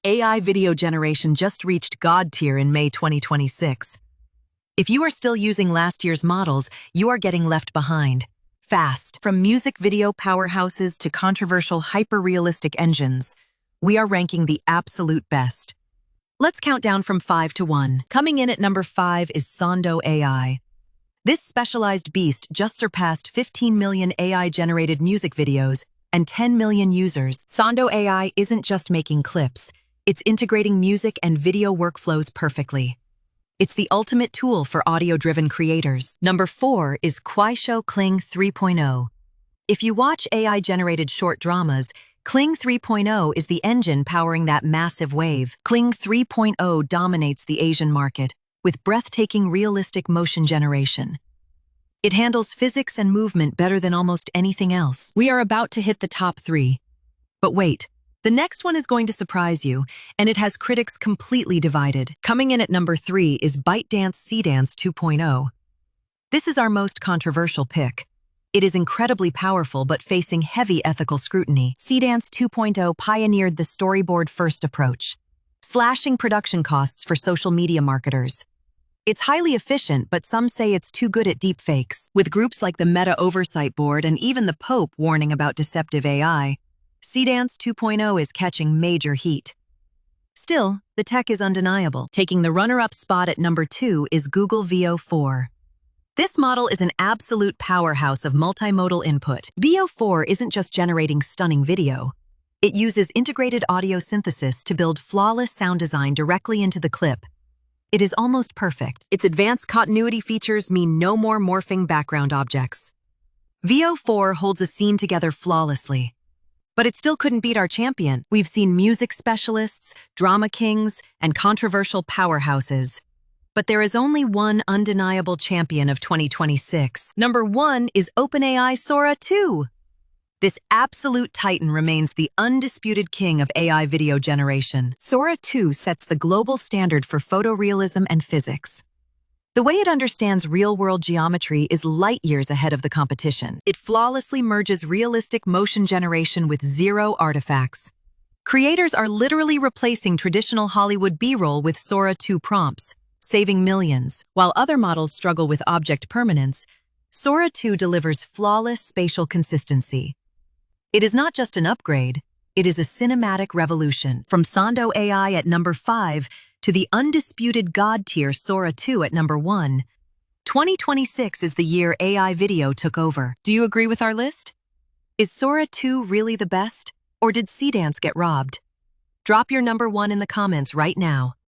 AI video generation just reached God tier in May 2026. If you are still using last year's models, you are getting left behind. Fast. From music video powerhouses to controversial hyper-realistic engines, we are ranking the absolute best. Let's count down from 5 to 1. Coming in at number 5 is Sondo AI. This specialized beast just surpassed 15 million AI-generated music videos and 10 million users. Sondo AI isn't just making clips, it's integrating music and video workflows perfectly. It's the ultimate tool for audio-driven creators. Number 4 is Kuaishou Kling 3.0. If you watch AI-generated short dramas, Kling 3.0 is the engine powering that massive wave. Kling 3.0 dominates the Asian market with breathtaking realistic motion generation. It handles physics and movement better than almost anything else. We are about to hit the top 3. But wait, the next one is going to surprise you, and it has critics completely divided. Coming in at number 3 is ByteDance Seedance 2.0. This is our most controversial pick. It is incredibly powerful but facing heavy ethical scrutiny. Seedance 2.0 pioneered the storyboard-first approach, slashing production costs for social media marketers. It's highly efficient, but some say it's too good at deepfakes. With groups like the Meta Oversight Board and even the Pope warning about deceptive AI, Seedance 2.0 is catching major heat. Still, the tech is undeniable. Taking the runner-up spot at number 2 is Google Veo 4. This model is an absolute powerhouse of multimodal input. Veo 4 isn't just generating stunning video. It uses integrated audio synthesis to build flawless sound design directly into the clip. It is almost perfect. Its advanced continuity features mean no more morphing background objects. Veo 4 holds a scene together flawlessly. But it still couldn't beat our champion. We've seen music specialists, drama kings, and controversial powerhouses. But there is only one undeniable champion of 2026. Number 1 is OpenAI Sora 2. This absolute titan remains the undisputed king of AI video generation. Sora 2 sets the global standard for photorealism and physics. The way it understands real-world geometry is light years ahead of the competition. It flawlessly merges realistic motion generation with zero artifacts. Creators are literally replacing traditional Hollywood B-roll with Sora 2 prompts, saving millions. While other models struggle with object permanence, Sora 2 delivers flawless spatial consistency. It is not just an upgrade, it is a cinematic revolution. From Sondo AI at number 5 to the undisputed God-tier Sora 2 at number 1, 2026 is the year AI video took over. Do you agree with our list? Is Sora 2 really the best, or did Seedance get robbed? Drop your number 1 in the comments right now.